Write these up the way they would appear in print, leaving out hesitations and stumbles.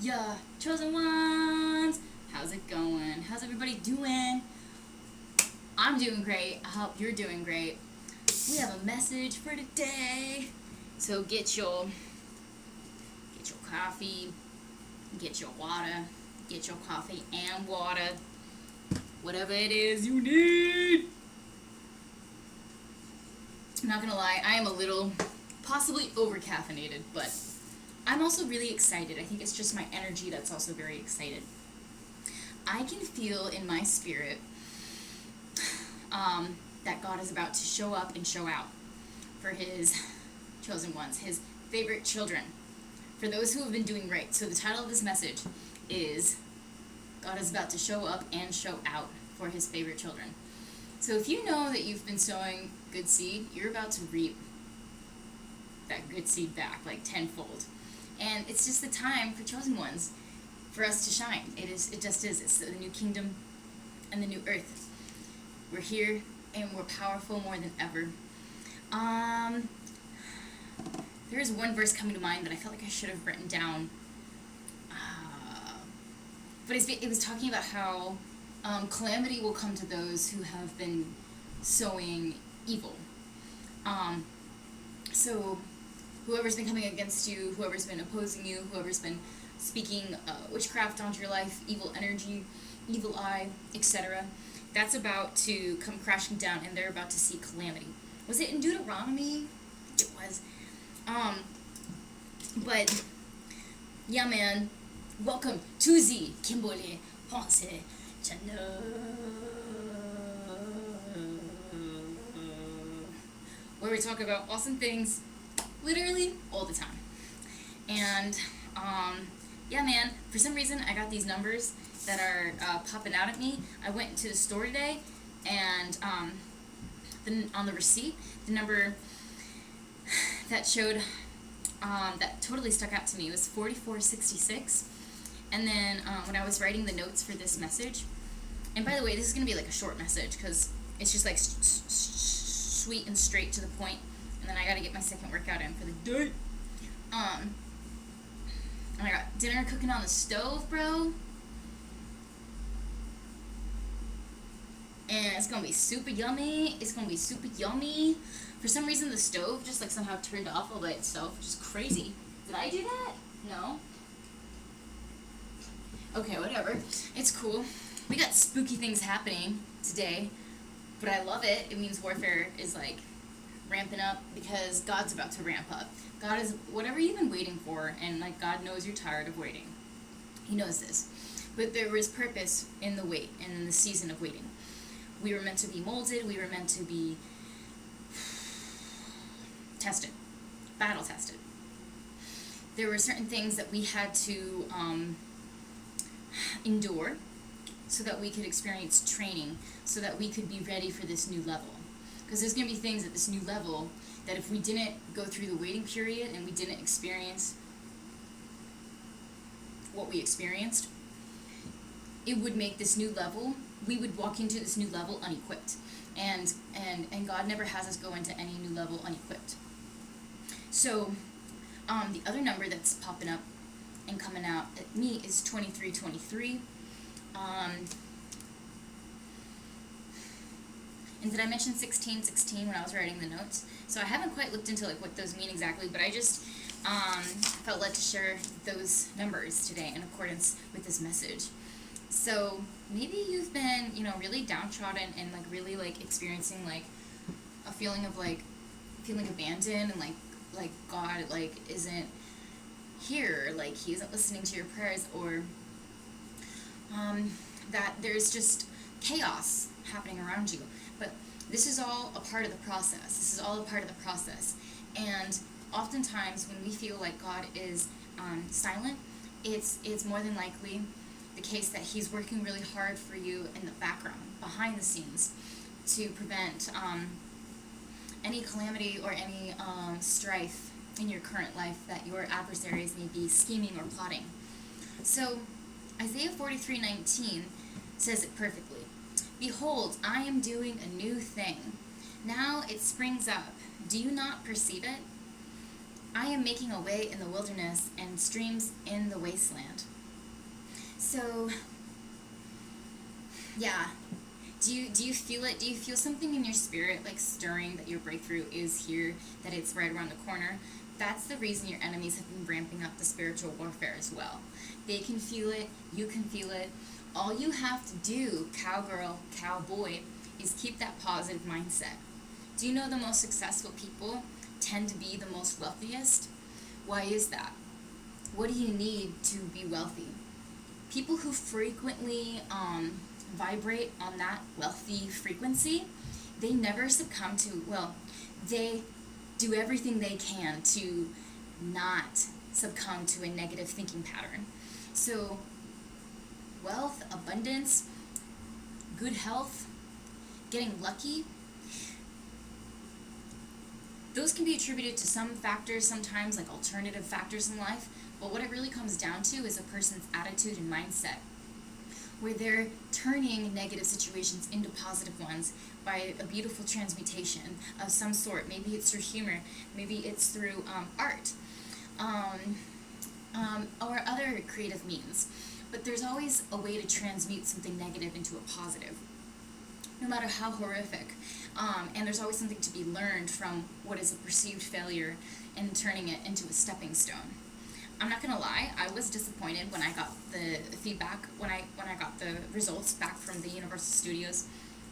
Yeah, chosen ones! How's it going? How's everybody doing? I'm doing great. I hope you're doing great. We have a message for today. So get your coffee, get your water, get your coffee and water, whatever it is you need. I'm not gonna lie, I am a little possibly over caffeinated, but I'm also really excited. I think it's just my energy that's also very excited. I can feel in my spirit that God is about to show up and show out for his chosen ones, his favorite children, for those who have been doing right. So the title of this message is God is about to show up and show out for his favorite children. So if you know that you've been sowing good seed, you're about to reap that good seed back, like tenfold. And it's just the time for chosen ones, for us to shine. It just is. It's the new kingdom and the new earth. We're here and we're powerful more than ever. There is one verse coming to mind that I felt like I should have written down. But it was talking about how calamity will come to those who have been sowing evil. So whoever's been coming against you, whoever's been opposing you, whoever's been speaking witchcraft onto your life, evil energy, evil eye, etc., that's about to come crashing down, and they're about to see calamity. Was it in Deuteronomy? It was. But, yeah, man. Welcome to the Kimberly Ponce channel, where we talk about awesome things literally all the time. And yeah, man, for some reason I got these numbers that are popping out at me. I went into the store today, and on the receipt, the number that showed that totally stuck out to me was 4466. And then when I was writing the notes for this message, and by the way, this is going to be like a short message because it's just like sweet and straight to the point, and then I got to get my second workout in for the day. And I got dinner cooking on the stove, bro. And it's going to be super yummy. It's going to be super yummy. For some reason, the stove just like somehow turned off all by itself, which is crazy. Did I do that? No. Okay, whatever. It's cool. We got spooky things happening today, but I love it. It means warfare is like ramping up because God's about to ramp up. God is whatever you've been waiting for, and like God knows you're tired of waiting. He knows this. But there is purpose in the wait and in the season of waiting. We were meant to be molded. We were meant to be tested, battle tested. There were certain things that we had to endure so that we could experience training, so that we could be ready for this new level. Because there's going to be things at this new level that if we didn't go through the waiting period and we didn't experience what we experienced, it would make this new level, we would walk into this new level unequipped. And God never has us go into any new level unequipped. So the other number that's popping up and coming out at me is 2323. And did I mention 1616 when I was writing the notes? So I haven't quite looked into like what those mean exactly, but I just felt led to share those numbers today in accordance with this message. So maybe you've been, really downtrodden and like really like experiencing like a feeling of like feeling abandoned, and like God like isn't here, like he isn't listening to your prayers, or that there's just chaos happening around you. But this is all a part of the process. This is all a part of the process. And oftentimes when we feel like God is silent, it's more than likely the case that he's working really hard for you in the background, behind the scenes, to prevent any calamity or any strife in your current life that your adversaries may be scheming or plotting. So Isaiah 43:19 says it perfectly. Behold, I am doing a new thing. Now it springs up. Do you not perceive it? I am making a way in the wilderness and streams in the wasteland. So, yeah. Do you feel it? Do you feel something in your spirit, like stirring, that your breakthrough is here, that it's right around the corner? That's the reason your enemies have been ramping up the spiritual warfare as well. They can feel it, you can feel it. All you have to do, cowgirl, cowboy, is keep that positive mindset. Do you know the most successful people tend to be the most wealthiest? Why is that? What do you need to be wealthy? People who frequently vibrate on that wealthy frequency, they never succumb to, well, they do everything they can to not succumb to a negative thinking pattern. So, wealth, abundance, good health, getting lucky, those can be attributed to some factors sometimes, like alternative factors in life, but what it really comes down to is a person's attitude and mindset, where they're turning negative situations into positive ones by a beautiful transmutation of some sort. Maybe it's through humor, maybe it's through art, or other creative means. But there's always a way to transmute something negative into a positive, no matter how horrific. And there's always something to be learned from what is a perceived failure and turning it into a stepping stone. I'm not gonna lie, I was disappointed when I got the feedback, when I got the results back from the Universal Studios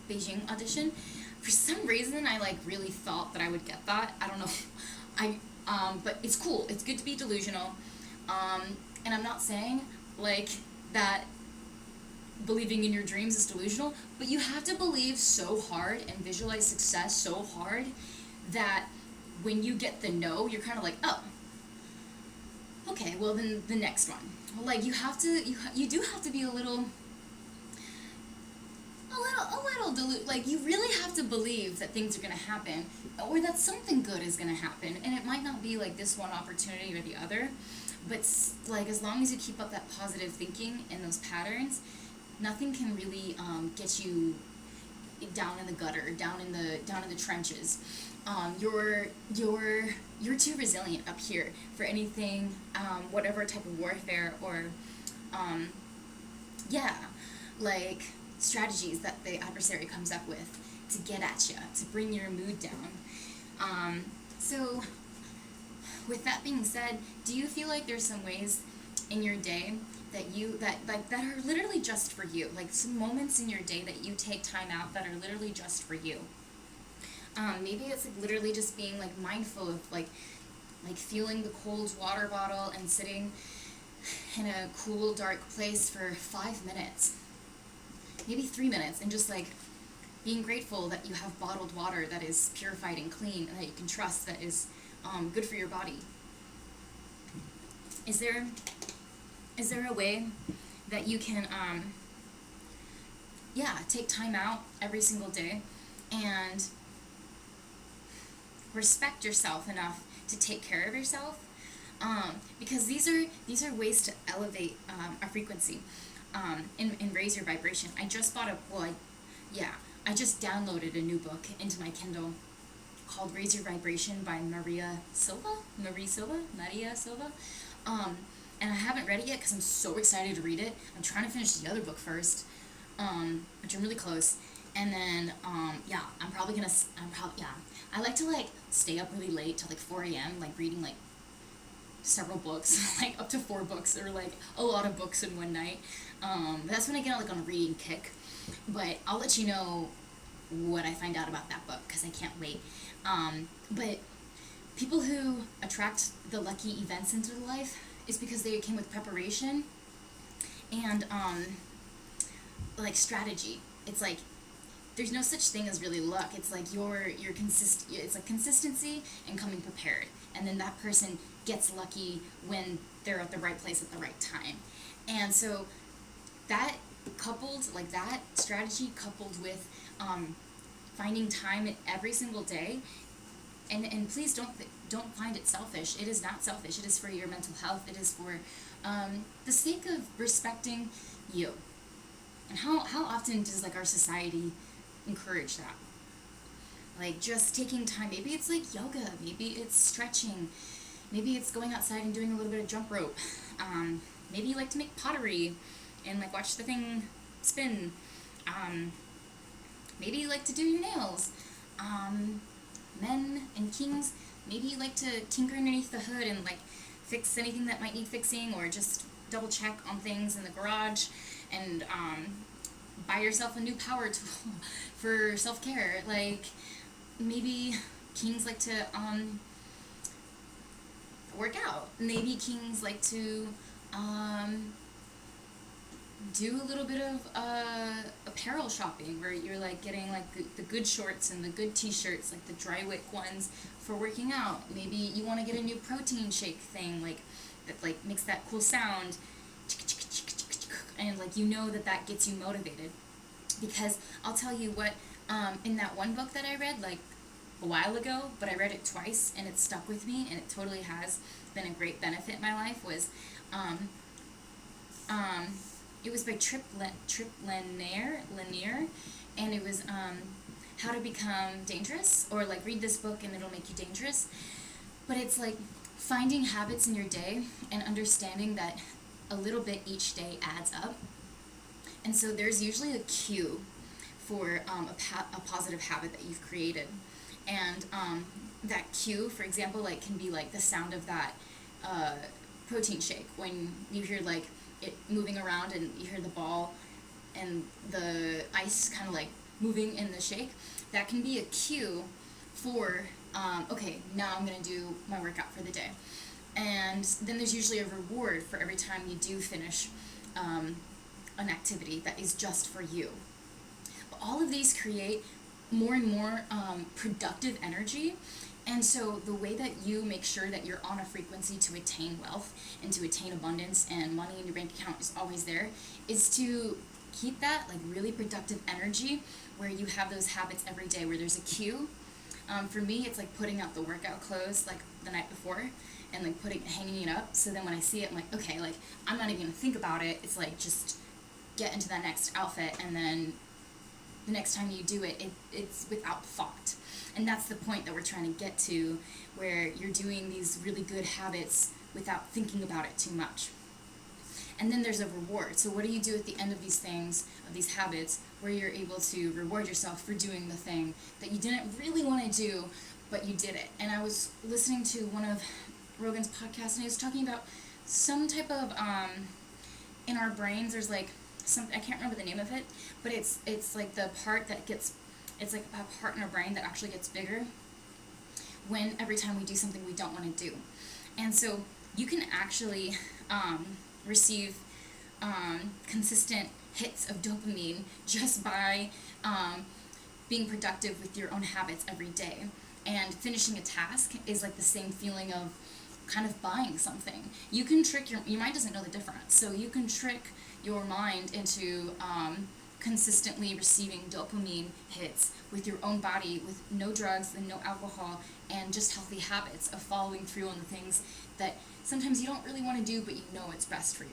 Beijing audition. For some reason, I really thought that I would get that. I don't know. But it's cool. It's good to be delusional. And I'm not saying that believing in your dreams is delusional, but you have to believe so hard and visualize success so hard that when you get the no, you're kind of like, oh, okay, well then the next one. You have to, you do have to be a little you really have to believe that things are going to happen, or that something good is going to happen, and it might not be this one opportunity or the other, but as long as you keep up that positive thinking and those patterns, nothing can really get you down in the gutter, down in the trenches. You're too resilient up here for anything, whatever type of warfare or strategies that the adversary comes up with to get at you, to bring your mood down. So with that being said, do you feel like there's some ways in your day that are literally just for you, some moments in your day that you take time out that are literally just for you? Maybe it's literally just being mindful of feeling the cold water bottle and sitting in a cool dark place for 5 minutes, maybe 3 minutes, and just being grateful that you have bottled water that is purified and clean and that you can trust, that is good for your body. Is there a way that you can take time out every single day and respect yourself enough to take care of yourself? Because these are ways to elevate a frequency and raise your vibration. I just bought I just downloaded a new book into my Kindle called Raise Your Vibration by Maria Silva. And I haven't read it yet because I'm so excited to read it. I'm trying to finish the other book first, which I'm really close. And then, I like to stay up really late till 4 a.m. Reading several books, up to 4 books, or a lot of books in one night. That's when I get on a reading kick. But I'll let you know what I find out about that book because I can't wait. But people who attract the lucky events into their life is because they came with preparation and strategy. It's there's no such thing as really luck. It's it's consistency and coming prepared, and then that person gets lucky when they're at the right place at the right time. And so that coupled, that strategy coupled with finding time every single day, and please don't find it selfish. It is not selfish. It is for your mental health. It is for the sake of respecting you. And how often does our society encourage that? Just taking time. Maybe it's yoga. Maybe it's stretching. Maybe it's going outside and doing a little bit of jump rope. Maybe you like to make pottery. and like watch the thing spin. Maybe you like to do your nails. Men and kings, maybe you like to tinker underneath the hood and like fix anything that might need fixing, or just double check on things in the garage, and buy yourself a new power tool for self-care. Like, maybe kings like to work out. Maybe kings like to do a little bit of apparel shopping, where you're like getting like the good shorts and the good t-shirts, like the dry wick ones for working out. Maybe you want to get a new protein shake thing, like that like makes that cool sound, and like you know that gets you motivated. Because I'll tell you what, in that one book that I read like a while ago, but I read it twice and it stuck with me, and it totally has been a great benefit in my life, was it was by Trip Lanier, and it was How to Become Dangerous, or like read this book and it'll make you dangerous. But it's like finding habits in your day and understanding that a little bit each day adds up. And so there's usually a cue for a positive habit that you've created. And that cue, for example, like can be like the sound of that protein shake, when you hear like it moving around and you hear the ball and the ice kind of like moving in the shake. That can be a cue for okay, now I'm going to do my workout for the day. And then there's usually a reward for every time you do finish an activity that is just for you. But all of these create more and more productive energy. And so the way that you make sure that you're on a frequency to attain wealth and to attain abundance and money in your bank account is always there, is to keep that like really productive energy where you have those habits every day, where there's a cue. For me, it's like putting out the workout clothes like the night before and like hanging it up. So then when I see it, I'm like, okay, like I'm not even gonna think about it. It's like just get into that next outfit, and then the next time you do it, it's without thought. And that's the point that we're trying to get to, where you're doing these really good habits without thinking about it too much. And then there's a reward. So what do you do at the end of these things, of these habits, where you're able to reward yourself for doing the thing that you didn't really want to do, but you did it? And I was listening to one of Rogan's podcasts, and he was talking about some type of, in our brains, there's like, I can't remember the name of it, but it's like the part that gets, it's like a part in our brain that actually gets bigger when every time we do something we don't want to do. And so you can actually receive consistent hits of dopamine just by being productive with your own habits every day. And finishing a task is like the same feeling of kind of buying something. You can trick your mind doesn't know the difference, so you can trick your mind into consistently receiving dopamine hits with your own body, with no drugs and no alcohol, and just healthy habits of following through on the things that sometimes you don't really want to do, but you know it's best for you.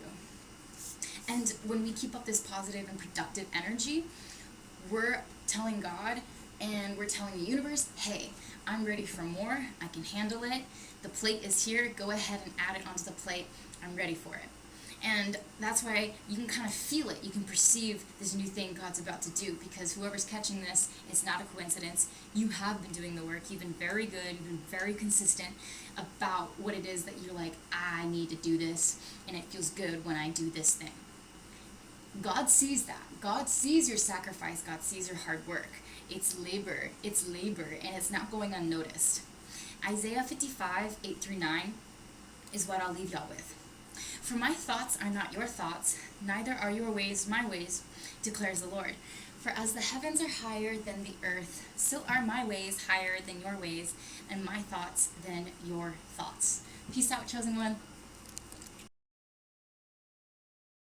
And when we keep up this positive and productive energy, we're telling God and we're telling the universe, hey, I'm ready for more, I can handle it, the plate is here, go ahead and add it onto the plate, I'm ready for it. And that's why you can kind of feel it, you can perceive this new thing God's about to do, because whoever's catching this, it's not a coincidence. You have been doing the work, you've been very good, you've been very consistent about what it is that you're like, I need to do this, and it feels good when I do this thing. God sees that. God sees your sacrifice, God sees your hard work. It's labor, and it's not going unnoticed. Isaiah 55, 8-9 is what I'll leave y'all with. For my thoughts are not your thoughts, neither are your ways my ways, declares the Lord. For as the heavens are higher than the earth, so are my ways higher than your ways, and my thoughts than your thoughts. Peace out, chosen one.